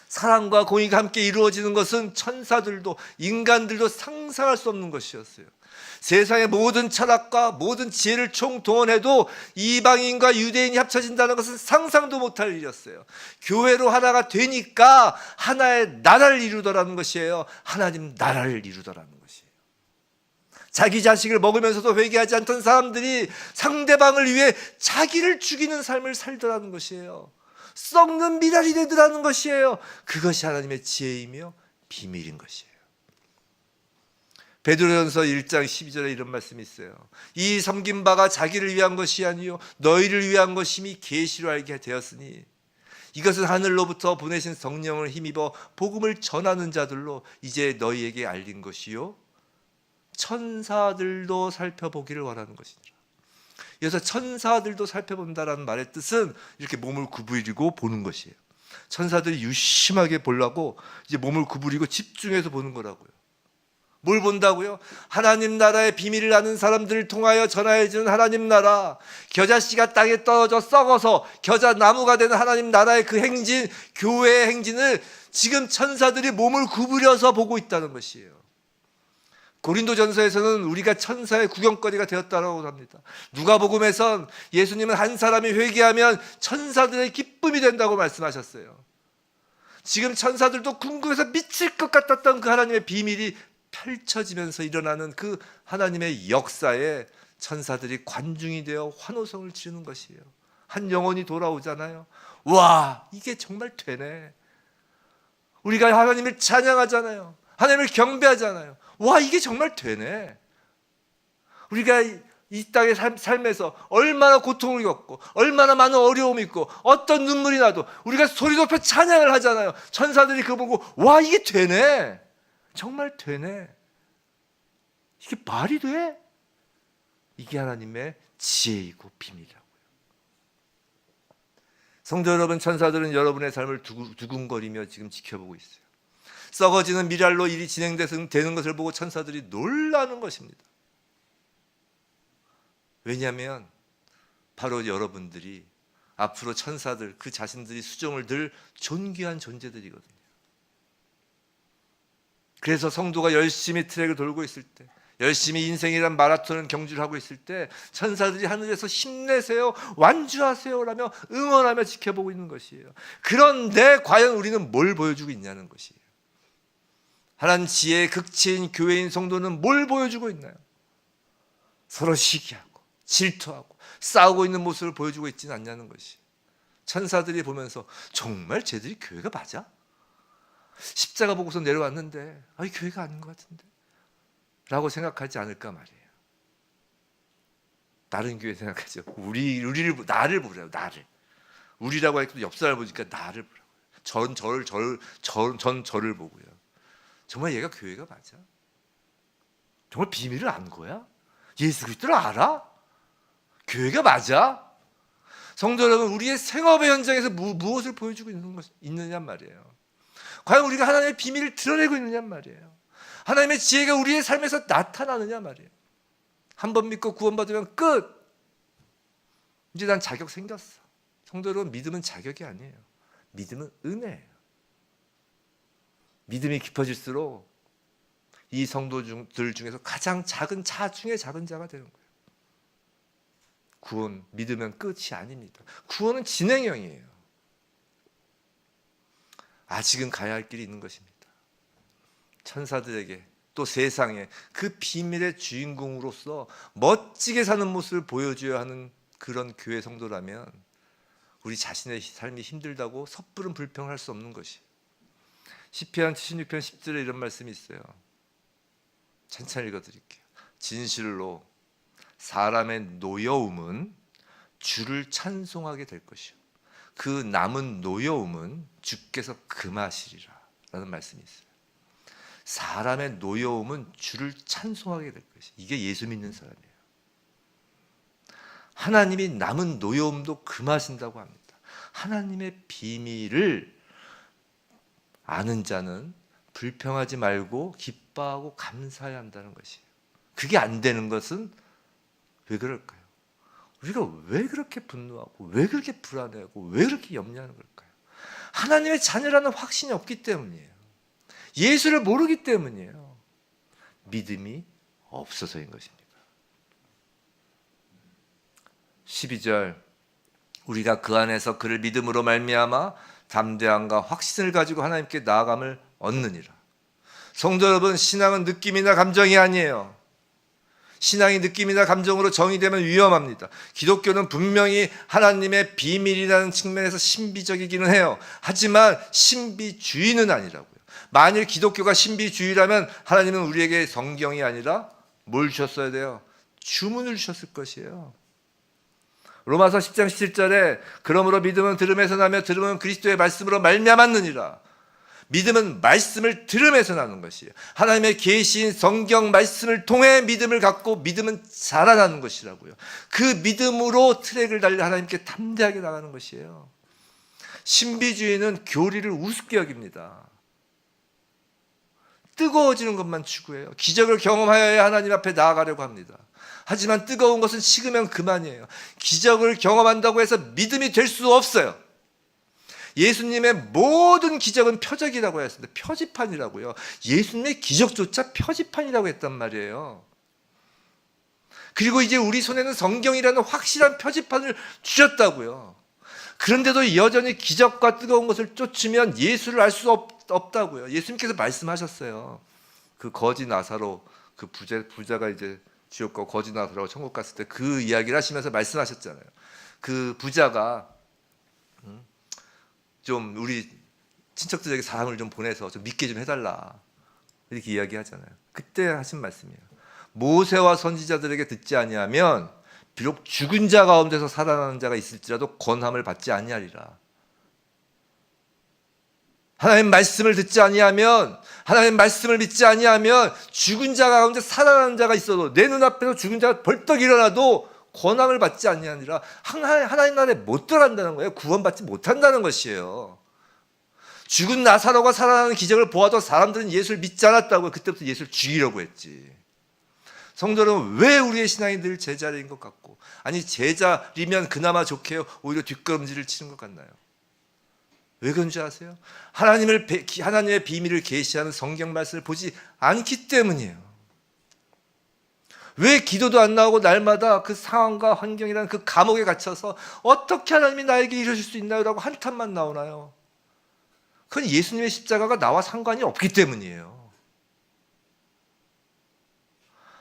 사랑과 공의가 함께 이루어지는 것은 천사들도 인간들도 상상할 수 없는 것이었어요. 세상의 모든 철학과 모든 지혜를 총동원해도 이방인과 유대인이 합쳐진다는 것은 상상도 못할 일이었어요. 교회로 하나가 되니까 하나의 나라를 이루더라는 것이에요. 하나님 나라를 이루더라는 것이에요. 자기 자식을 먹으면서도 회개하지 않던 사람들이 상대방을 위해 자기를 죽이는 삶을 살더라는 것이에요. 썩는 미랄이 되더라는 것이에요. 그것이 하나님의 지혜이며 비밀인 것이에요. 베드로전서 1장 12절에 이런 말씀이 있어요. 이 섬긴 바가 자기를 위한 것이 아니요 너희를 위한 것임이 계시로 알게 되었으니 이것은 하늘로부터 보내신 성령을 힘입어 복음을 전하는 자들로 이제 너희에게 알린 것이요 천사들도 살펴보기를 원하는 것이니라. 그래서 천사들도 살펴본다라는 말의 뜻은 이렇게 몸을 구부리고 보는 것이에요. 천사들이 유심하게 보려고 이제 몸을 구부리고 집중해서 보는 거라고요. 뭘 본다고요? 하나님 나라의 비밀을 아는 사람들을 통하여 전하여지는 하나님 나라, 겨자씨가 땅에 떨어져 썩어서 겨자나무가 되는 하나님 나라의 그 행진, 교회의 행진을 지금 천사들이 몸을 구부려서 보고 있다는 것이에요. 고린도전서에서는 우리가 천사의 구경거리가 되었다고 합니다. 누가복음에선 예수님은 한 사람이 회개하면 천사들의 기쁨이 된다고 말씀하셨어요. 지금 천사들도 궁금해서 미칠 것 같았던 그 하나님의 비밀이 펼쳐지면서 일어나는 그 하나님의 역사에 천사들이 관중이 되어 환호성을 지르는 것이에요. 한 영혼이 돌아오잖아요. 와, 이게 정말 되네. 우리가 하나님을 찬양하잖아요. 하나님을 경배하잖아요. 와, 이게 정말 되네. 우리가 이 땅의 삶에서 얼마나 고통을 겪고 얼마나 많은 어려움이 있고 어떤 눈물이 나도 우리가 소리 높여 찬양을 하잖아요. 천사들이 그거 보고 와, 이게 되네. 정말 되네. 이게 말이 돼? 이게 하나님의 지혜이고 비밀이라고요. 성도 여러분, 천사들은 여러분의 삶을 두근거리며 지금 지켜보고 있어요. 썩어지는 미랄로 일이 진행되는 것을 보고 천사들이 놀라는 것입니다. 왜냐하면 바로 여러분들이 앞으로 천사들 그 자신들이 수종을 늘 존귀한 존재들이거든요. 그래서 성도가 열심히 트랙을 돌고 있을 때, 열심히 인생이란 마라톤을 경주를 하고 있을 때 천사들이 하늘에서 힘내세요, 완주하세요 라며 응원하며 지켜보고 있는 것이에요. 그런데 과연 우리는 뭘 보여주고 있냐는 것이에요. 하나님 지혜의 극치인 교회인 성도는 뭘 보여주고 있나요? 서로 시기하고 질투하고 싸우고 있는 모습을 보여주고 있지는 않냐는 것이. 천사들이 보면서 정말 쟤들이 교회가 맞아? 십자가 보고서 내려왔는데 이 교회가 아닌 것 같은데 라고 생각하지 않을까 말이에요. 다른 교회 생각하죠. 나를 보래요. 나를. 우리라고 하니까 옆 사람을 보니까 나를 보라고요. 전 저를 보고요. 정말 얘가 교회가 맞아? 정말 비밀을 안 거야? 예수 그리스도를 알아? 교회가 맞아? 성도 여러분, 우리의 생업의 현장에서 무엇을 보여주고 있느냐 말이에요. 과연 우리가 하나님의 비밀을 드러내고 있느냐 말이에요. 하나님의 지혜가 우리의 삶에서 나타나느냐 말이에요. 한 번 믿고 구원받으면 끝. 이제 난 자격 생겼어. 성도 여러분, 믿음은 자격이 아니에요. 믿음은 은혜예요. 믿음이 깊어질수록 이 성도들 중에서 가장 작은 자 중에 작은 자가 되는 거예요. 구원, 믿으면 끝이 아닙니다. 구원은 진행형이에요. 아직은 가야 할 길이 있는 것입니다. 천사들에게 또 세상에 그 비밀의 주인공으로서 멋지게 사는 모습을 보여줘야 하는 그런 교회 성도라면 우리 자신의 삶이 힘들다고 섣부른 불평을 할 수 없는 것이. 시편 76편 10절에 이런 말씀이 있어요. 천천히 읽어드릴게요. 진실로 사람의 노여움은 주를 찬송하게 될 것이요 그 남은 노여움은 주께서 금하시리라 라는 말씀이 있어요. 사람의 노여움은 주를 찬송하게 될 것이요 이게 예수 믿는 사람이에요. 하나님이 남은 노여움도 금하신다고 합니다. 하나님의 비밀을 아는 자는 불평하지 말고 기뻐하고 감사해야 한다는 것이에요. 그게 안 되는 것은 왜 그럴까요? 우리가 왜 그렇게 분노하고 왜 그렇게 불안해하고 왜 그렇게 염려하는 걸까요? 하나님의 자녀라는 확신이 없기 때문이에요. 예수를 모르기 때문이에요. 믿음이 없어서인 것입니다. 12절, 우리가 그 안에서 그를 믿음으로 말미암아 담대함과 확신을 가지고 하나님께 나아감을 얻느니라. 성도 여러분, 신앙은 느낌이나 감정이 아니에요. 신앙이 느낌이나 감정으로 정의되면 위험합니다. 기독교는 분명히 하나님의 비밀이라는 측면에서 신비적이기는 해요. 하지만 신비주의는 아니라고요. 만일 기독교가 신비주의라면 하나님은 우리에게 성경이 아니라 뭘 주셨어야 돼요? 주문을 주셨을 것이에요. 로마서 10장 17절에 그러므로 믿음은 들음에서 나며 들음은 그리스도의 말씀으로 말미암았느니라. 믿음은 말씀을 들음에서 나는 것이에요. 하나님의 계시인 성경 말씀을 통해 믿음을 갖고 믿음은 자라나는 것이라고요. 그 믿음으로 트랙을 달려 하나님께 담대하게 나가는 것이에요. 신비주의는 교리를 우습게 여깁니다. 뜨거워지는 것만 추구해요. 기적을 경험하여야 하나님 앞에 나아가려고 합니다. 하지만 뜨거운 것은 식으면 그만이에요. 기적을 경험한다고 해서 믿음이 될 수 없어요. 예수님의 모든 기적은 표적이라고 했습니다. 표지판이라고요. 예수님의 기적조차 표지판이라고 했단 말이에요. 그리고 이제 우리 손에는 성경이라는 확실한 표지판을 주셨다고요. 그런데도 여전히 기적과 뜨거운 것을 쫓으면 예수를 알 수 없다고요. 예수님께서 말씀하셨어요. 그 거지 나사로, 그 부자가 이제 지옥 가고 거지 나사로가 천국 갔을 때 그 이야기를 하시면서 말씀하셨잖아요. 그 부자가 좀 우리 친척들에게 사람을 좀 보내서 좀 믿게 좀 해달라, 이렇게 이야기하잖아요. 그때 하신 말씀이에요. 모세와 선지자들에게 듣지 아니하면 비록 죽은 자 가운데서 살아나는 자가 있을지라도 권함을 받지 아니하리라. 하나님 말씀을 듣지 아니하면, 하나님 말씀을 믿지 아니하면 죽은 자 가운데 살아나는 자가 있어도, 내 눈앞에서 죽은 자가 벌떡 일어나도 권함을 받지 아니하니라. 하나님 나라에 못 들어간다는 거예요. 구원받지 못한다는 것이에요. 죽은 나사로가 살아나는 기적을 보아도 사람들은 예수를 믿지 않았다고요. 그때부터 예수를 죽이려고 했지. 성도 여러분, 왜 우리의 신앙이 늘 제자리인 것 같고, 아니 제자리면 그나마 좋게요, 오히려 뒷걸음질을 치는 것 같나요? 왜 그런지 아세요? 하나님의 비밀을 계시하는 성경 말씀을 보지 않기 때문이에요. 왜 기도도 안 나오고 날마다 그 상황과 환경이라는 그 감옥에 갇혀서 어떻게 하나님이 나에게 이러실 수 있나요? 라고 한탄만 나오나요? 그건 예수님의 십자가가 나와 상관이 없기 때문이에요.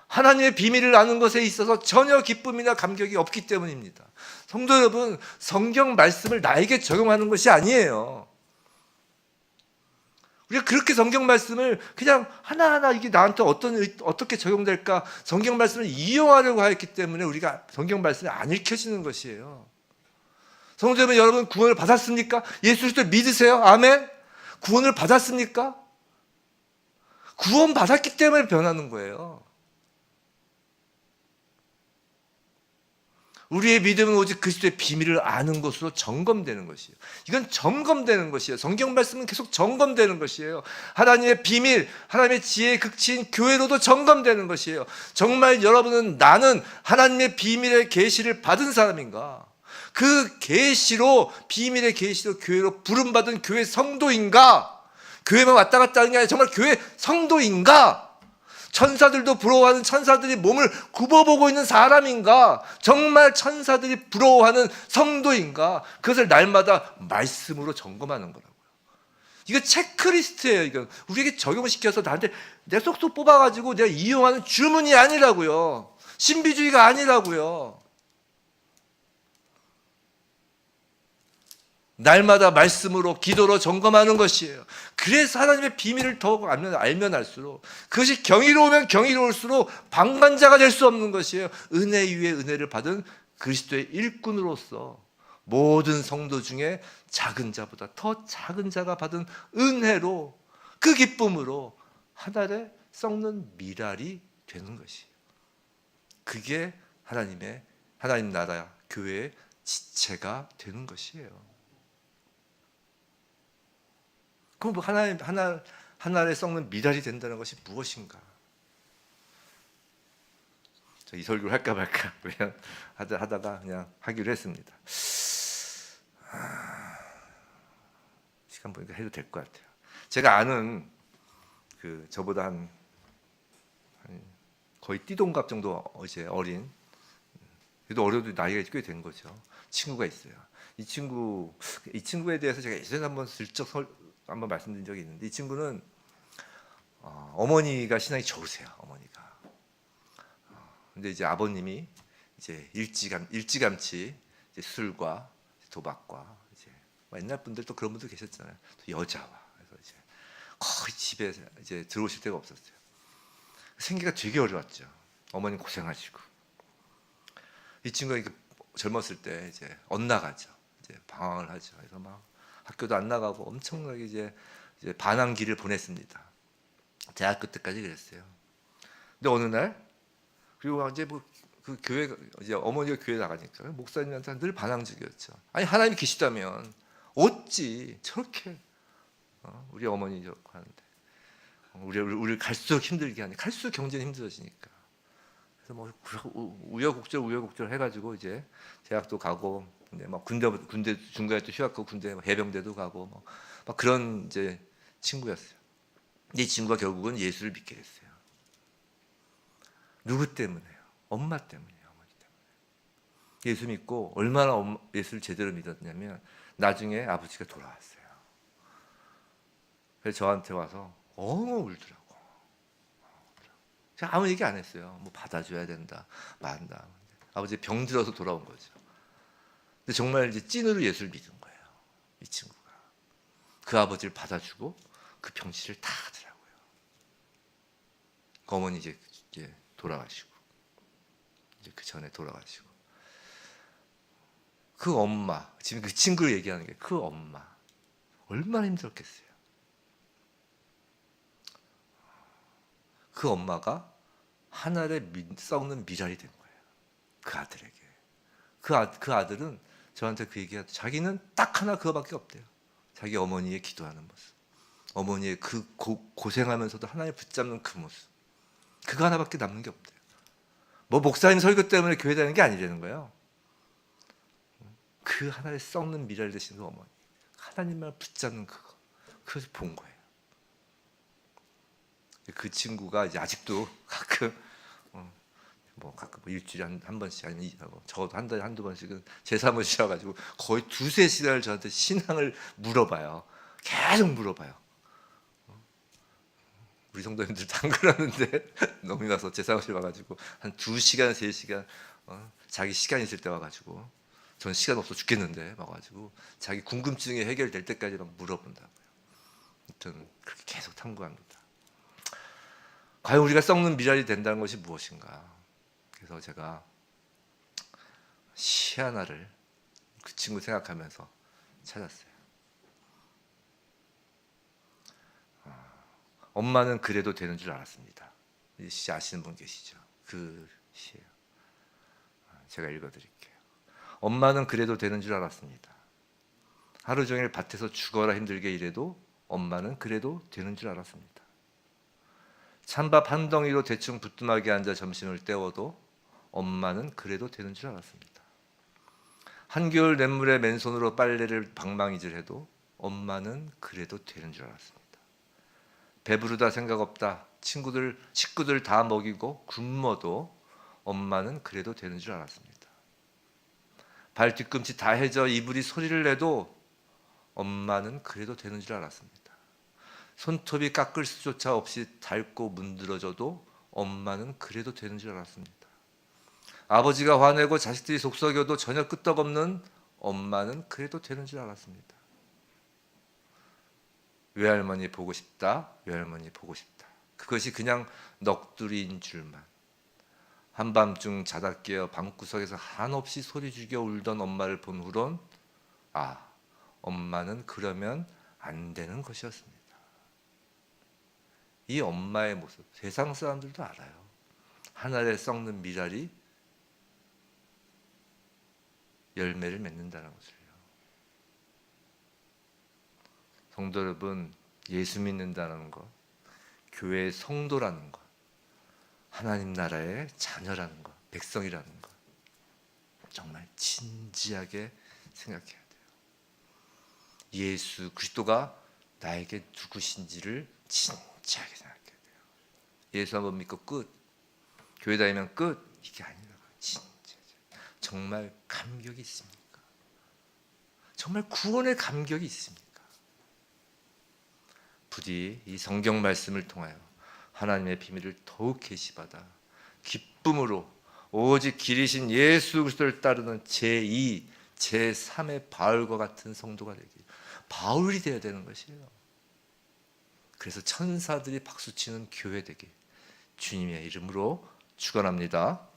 하나님의 비밀을 아는 것에 있어서 전혀 기쁨이나 감격이 없기 때문입니다. 성도 여러분, 성경 말씀을 나에게 적용하는 것이 아니에요. 우리가 그렇게 성경 말씀을 그냥 하나하나 이게 나한테 어떻게 적용될까, 성경 말씀을 이용하려고 했기 때문에 우리가 성경 말씀이 안 읽혀지는 것이에요. 성도 여러분, 구원을 받았습니까? 예수 그리스도를 믿으세요? 아멘? 구원을 받았습니까? 구원 받았기 때문에 변하는 거예요. 우리의 믿음은 오직 그리스도의 비밀을 아는 것으로 점검되는 것이에요. 이건 점검되는 것이에요. 성경 말씀은 계속 점검되는 것이에요. 하나님의 비밀, 하나님의 지혜의 극치인 교회로도 점검되는 것이에요. 정말 여러분은 나는 하나님의 비밀의 계시를 받은 사람인가? 그 계시로, 비밀의 계시로 교회로 부름받은 교회 성도인가? 교회만 왔다 갔다 하는 게 아니라 정말 교회 성도인가? 천사들도 부러워하는, 천사들이 몸을 굽어보고 있는 사람인가? 정말 천사들이 부러워하는 성도인가? 그것을 날마다 말씀으로 점검하는 거라고요. 이거 체크리스트예요. 이거 우리에게 적용시켜서 나한테 내 쏙쏙 뽑아가지고 내가 이용하는 주문이 아니라고요. 신비주의가 아니라고요. 날마다 말씀으로, 기도로 점검하는 것이에요. 그래서 하나님의 비밀을 더욱 알면 알수록, 그것이 경이로우면 경이로울수록 방관자가 될 수 없는 것이에요. 은혜 위에 은혜를 받은 그리스도의 일꾼으로서 모든 성도 중에 작은 자보다 더 작은 자가 받은 은혜로, 그 기쁨으로 한 알에 썩는 밀알이 되는 것이에요. 그게 하나님의 하나님 나라 교회의 지체가 되는 것이에요. 그럼 뭐 하나에 썩는 미랄이 된다는 것이 무엇인가? 이 설교를 할까 말까 그냥 하다가 그냥 하기로 했습니다. 시간 보니까 해도 될 것 같아요. 제가 아는 저보다 한 거의 띠동갑 정도 이제 어린, 그래도 어려도 나이가 꽤 된 거죠. 친구가 있어요. 이 친구에 대해서 제가 예전에 한번 슬쩍 한번 말씀드린 적이 있는데, 이 친구는 어머니가 신앙이 좋으세요. 어머니가. 근데 이제 아버님이 이제 일찌감치 이제 술과 도박과 이제 옛날 분들 또 그런 분들 계셨잖아요. 또 여자와, 그래서 이제 거의 집에 이제 들어오실 데가 없었어요. 생계가 되게 어려웠죠. 어머님 고생하시고. 이 친구가 이렇게 젊었을 때 이제 엇나가죠. 이제 방황을 하죠. 그래서 막 학교도 안 나가고 엄청나게 이제 반항기를 보냈습니다. 대학교 때까지 그랬어요. 근데 어느 날, 그리고 이제 뭐 그 교회, 이제 어머니가 교회 나가니까 목사님한테 늘 반항적이었죠. 아니 하나님이 계시다면 어찌 저렇게 우리 어머니 저렇게 하는데 우리를 갈수록 힘들게 하니, 갈수록 경제는 힘들어지니까. 그래서 뭐 우여곡절 해가지고 이제 대학도 가고, 근데 막 군대 중간에 또 휴학하고 군대 해병대도 가고 막 그런 이제 친구였어요. 이 친구가 결국은 예수를 믿게 됐어요. 누구 때문에요? 엄마 때문이에요. 어머니 때문에. 예수 믿고 얼마나 예수를 제대로 믿었냐면 나중에 아버지가 돌아왔어요. 그래서 저한테 와서 울더라고. 제가 아무 얘기 안 했어요. 뭐 받아줘야 된다, 만다. 아버지 병 들어서 돌아온 거죠. 근데 정말 이제 찐으로 예수를 믿은 거예요. 이 친구가. 그 아버지를 받아주고 그 병치를 다 하더라고요. 그 어머니 이제 돌아가시고, 이제 그 전에 돌아가시고. 그 엄마, 지금 그 친구를 얘기하는 게 그 엄마. 얼마나 힘들었겠어요. 그 엄마가 하늘에 썩는 미랄이 된 거예요. 그 아들에게. 그 아들은 저한테 그 얘기하죠. 자기는 딱 하나 그거밖에 없대요. 자기 어머니의 기도하는 모습. 어머니의 그 고생하면서도 하나님 붙잡는 그 모습. 그거 하나밖에 남는 게 없대요. 뭐 목사님 설교 때문에 교회 다니는 게 아니라는 거예요. 그 하나에 썩는 미랄 되신 그 어머니. 하나님만 붙잡는 그거. 그래서 본 거예요. 그 친구가 이제 아직도 가끔 가끔 일주일에 한 번씩, 아니면 적어도 한 달에 한두 번씩은 제 사무실 와가지고 거의 두세 시간을 저한테 신앙을 물어봐요. 계속 물어봐요. 우리 성도님들도 안 그러는데 너무 나서 제 사무실 와가지고 한 2시간, 3시간 자기 시간 있을 때 와가지고, 전 시간 없어 죽겠는데 와가지고 자기 궁금증이 해결될 때까지 막 물어본다고요. 아무튼 그렇게 계속 탐구합니다. 과연 우리가 썩는 미랄이 된다는 것이 무엇인가? 그래서 제가 시 하나를 그 친구 생각하면서 찾았어요. 엄마는 그래도 되는 줄 알았습니다. 이 시 아시는 분 계시죠? 그 시예요. 제가 읽어드릴게요. 엄마는 그래도 되는 줄 알았습니다. 하루 종일 밭에서 죽어라 힘들게 일해도 엄마는 그래도 되는 줄 알았습니다. 찬밥 한 덩이로 대충 부뚜막에 앉아 점심을 때워도 엄마는 그래도 되는 줄 알았습니다. 한겨울 냇물에 맨손으로 빨래를 방망이질해도 엄마는 그래도 되는 줄 알았습니다. 배부르다 생각 없다 식구들 다 먹이고 굶어도 엄마는 그래도 되는 줄 알았습니다. 발 뒤꿈치 다 해져 이불이 소리를 내도 엄마는 그래도 되는 줄 알았습니다. 손톱이 깎을 수조차 없이 닳고 문드러져도 엄마는 그래도 되는 줄 알았습니다. 아버지가 화내고 자식들이 속썩여도 전혀 끄떡없는 엄마는 그래도 되는 줄 알았습니다. 외할머니 보고 싶다, 외할머니 보고 싶다. 그것이 그냥 넋두리인 줄만. 한밤중 자다 깨어 방구석에서 한없이 소리 죽여 울던 엄마를 본 후론 엄마는 그러면 안 되는 것이었습니다. 이 엄마의 모습, 세상 사람들도 알아요. 하늘에 썩는 미랄이 열매를 맺는다는 것을요. 성도 여러분, 예수 믿는다는 것, 교회의 성도라는 것, 하나님 나라의 자녀라는 것, 백성이라는 것, 정말 진지하게 생각해야 돼요. 예수 그리스도가 나에게 누구신지를 진지하게 생각해야 돼요. 예수 한번 믿고 끝, 교회 다니면 끝, 이게 아니라 진짜 정말 감격이 있습니까? 정말 구원의 감격이 있습니까? 부디 이 성경 말씀을 통하여 하나님의 비밀을 더욱 계시받아 기쁨으로 오직 길이신 예수 그리스도를 따르는 제2, 제3의 바울과 같은 성도가 되기, 바울이 되어야 되는 것이에요. 그래서 천사들이 박수치는 교회 되기 주님의 이름으로 축원합니다.